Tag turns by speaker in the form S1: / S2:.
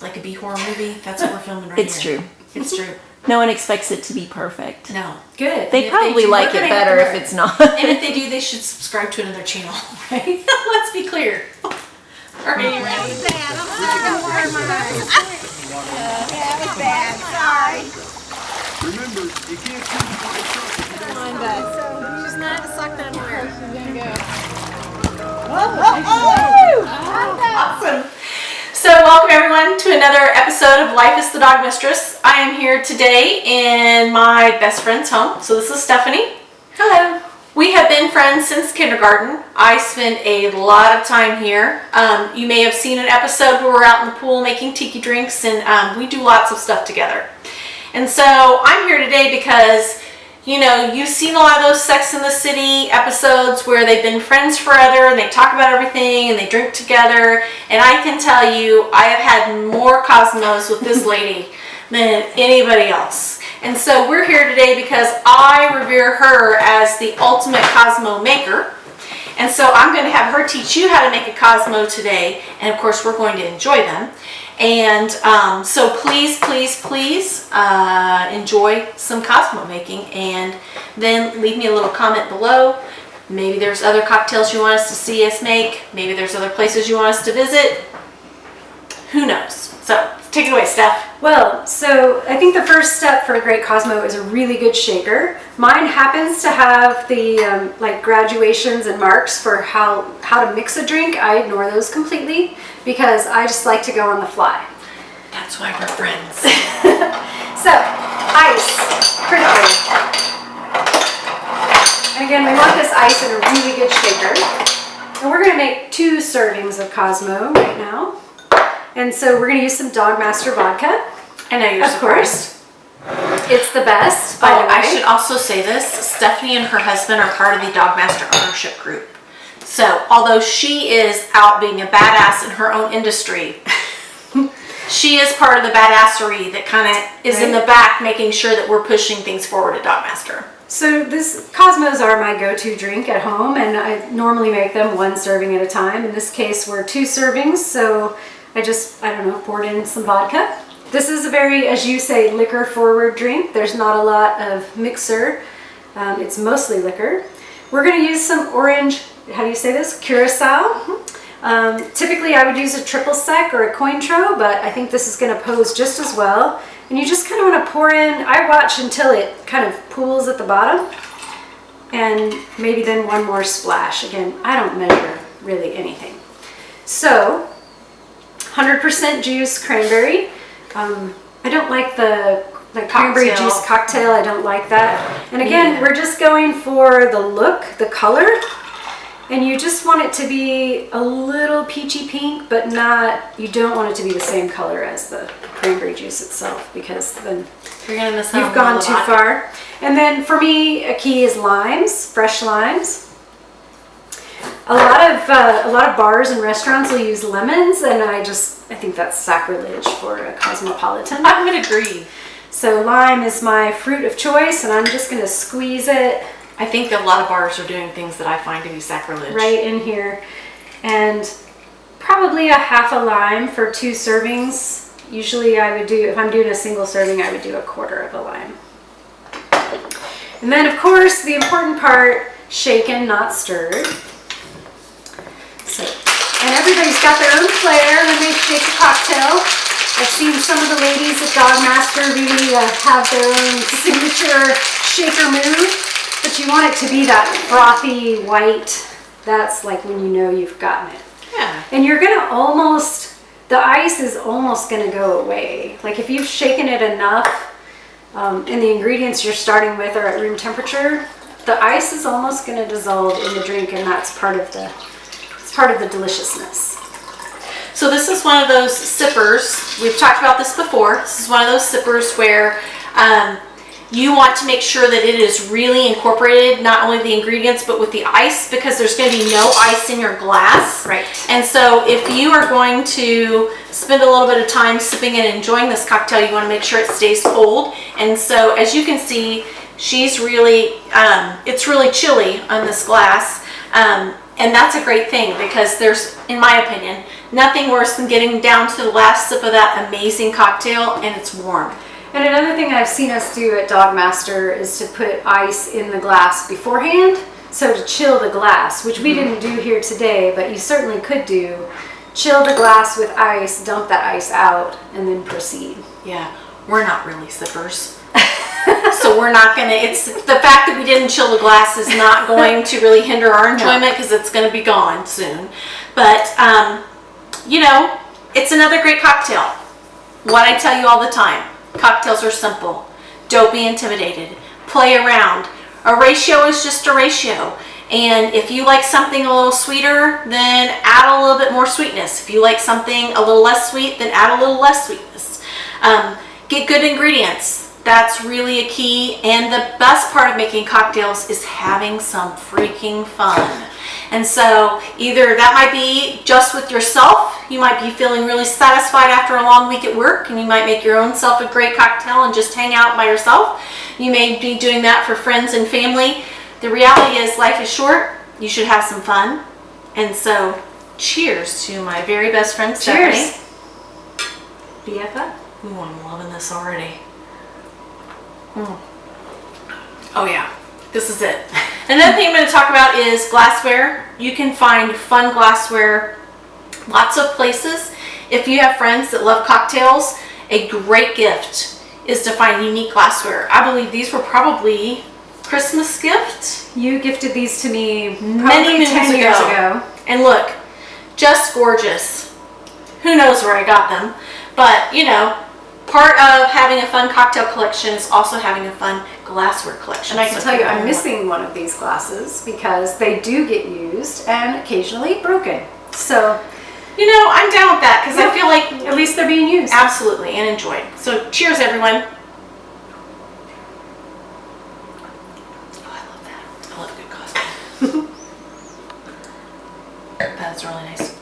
S1: like a B horror movie. That's what we're filming right here.
S2: It's true.
S1: It's true.
S2: No one expects it to be perfect.
S1: No.
S3: Good.
S2: They probably like it better if it's not.
S1: And if they do, they should subscribe to another channel, right? Let's be clear. Are you ready?
S4: That was bad. Sorry.
S5: Remember, you can't choose my
S4: Come on, bud. She's gonna have to suck that weird. She's gonna go.
S1: Awesome. So welcome everyone to another episode of Life is the Dog Mistress. I am here today in my best friend's home. So this is Stephanie.
S2: Hello.
S1: We have been friends since kindergarten. I spend a lot of time here. You may have seen an episode where we're out in the pool making tiki drinks, and we do lots of stuff together. And so I'm here today because, you know, you've seen a lot of those Sex in the City episodes where they've been friends forever and they talk about everything and they drink together. And I can tell you, I have had more Cosmos with this lady than anybody else. And so we're here today because I revere her as the ultimate Cosmo maker. And so I'm going to have her teach you how to make a Cosmo today. And of course, we're going to enjoy them. And so please, please, please enjoy some Cosmo making, and then leave me a little comment below. Maybe there's other cocktails you want us to see us make. Maybe there's other places you want us to visit. Who knows? So take it away, Steph.
S3: Well, so I think the first step for a great Cosmo is a really good shaker. Mine happens to have the like graduations and marks for how to mix a drink. I ignore those completely because I just like to go on the fly.
S1: That's why we're friends.
S3: So, ice, critical. And again, we want this ice in a really good shaker. And we're going to make 2 servings of Cosmo right now. And so we're going to use some DogMaster vodka.
S1: I know you're
S3: Of
S1: surprised.
S3: course. It's the best, by the way.
S1: I should also say this. Stephanie and her husband are part of the DogMaster ownership group. So although she is out being a badass in her own industry, she is part of the badassery that kind of is in the back making sure that we're pushing things forward at DogMaster.
S3: So this Cosmos are my go-to drink at home, and I normally make them 1 serving at a time. In this case, we're 2 servings, so I don't know, poured in some vodka. This is a very, as you say, liquor-forward drink. There's not a lot of mixer. It's mostly liquor. We're going to use some orange, how do you say this? Curacao. Typically, I would use a triple sec or a Cointreau, but I think this is going to pose just as well. And you just kind of want to pour in. I watch until it kind of pools at the bottom, and maybe then 1 more splash. Again, I don't measure really anything. So 100% juice cranberry. I don't like the cranberry juice cocktail. I don't like that. And again, we're just going for the look, the color. And you just want it to be a little peachy pink, but not, you don't want it to be the same color as the cranberry juice itself, because then
S1: You're gonna miss out.
S3: you've gone too far. And then for me, a key is limes, fresh limes. A lot of bars and restaurants will use lemons, and I think that's sacrilege for a cosmopolitan.
S1: I would agree.
S3: So lime is my fruit of choice, and I'm just gonna squeeze it
S1: I think a lot of bars are doing things that I find to be sacrilege.
S3: right in here. And probably a half a lime for 2 servings. Usually I would do, if I'm doing a single serving, I would do a 1/4 of a lime. And then of course, the important part, shaken, not stirred. So, and everybody's got their own flair when they shake a cocktail. I've seen some of the ladies at DogMaster really have their own signature shaker move, but you want it to be that frothy white. That's like when you know you've gotten it.
S1: Yeah.
S3: And you're gonna almost, the ice is almost gonna go away. Like if you've shaken it enough, and the ingredients you're starting with are at room temperature, the ice is almost gonna dissolve in the drink, and that's part of the, it's part of the deliciousness.
S1: So this is one of those sippers. We've talked about this before. This is one of those sippers where you want to make sure that it is really incorporated, not only the ingredients, but with the ice, because there's going to be no ice in your glass.
S3: Right.
S1: And so if you are going to spend a little bit of time sipping and enjoying this cocktail, you want to make sure it stays cold. And so as you can see, she's really, it's really chilly on this glass. And that's a great thing because there's, in my opinion, nothing worse than getting down to the last sip of that amazing cocktail and it's warm.
S3: And another thing I've seen us do at DogMaster is to put ice in the glass beforehand, so to chill the glass, which we didn't do here today, but you certainly could do. Chill the glass with ice, dump that ice out, and then proceed.
S1: Yeah, we're not really sippers. So we're not gonna, it's the fact that we didn't chill the glass is not going to really hinder our enjoyment because it's gonna be gone soon. But, you know, it's another great cocktail. What I tell you all the time, cocktails are simple. Don't be intimidated. Play around. A ratio is just a ratio. And if you like something a little sweeter, then add a little bit more sweetness. If you like something a little less sweet, then add a little less sweetness. Get good ingredients. That's really a key. And the best part of making cocktails is having some freaking fun. And so either that might be just with yourself. You might be feeling really satisfied after a long week at work and you might make your own self a great cocktail and just hang out by yourself. You may be doing that for friends and family. The reality is life is short. You should have some fun. And so cheers to my very best friend, Stephanie.
S3: Cheers. BFF.
S1: Ooh, I'm loving this already. Oh yeah, this is it. Another thing I'm going to talk about is glassware. You can find fun glassware lots of places. If you have friends that love cocktails, a great gift is to find unique glassware. I believe these were probably Christmas gift.
S3: You gifted these to me
S1: Many
S3: probably 10 years ago.
S1: And look, just gorgeous. Who knows where I got them, but you know, part of having a fun cocktail collection is also having a fun glassware collection.
S3: And I can tell you I'm missing one of these glasses because they do get used and occasionally broken. So,
S1: you know, I'm down with that because I feel like
S3: at least they're being used.
S1: absolutely and enjoyed. So cheers, everyone. Oh, I love that. I love good Cosmo. That's really nice.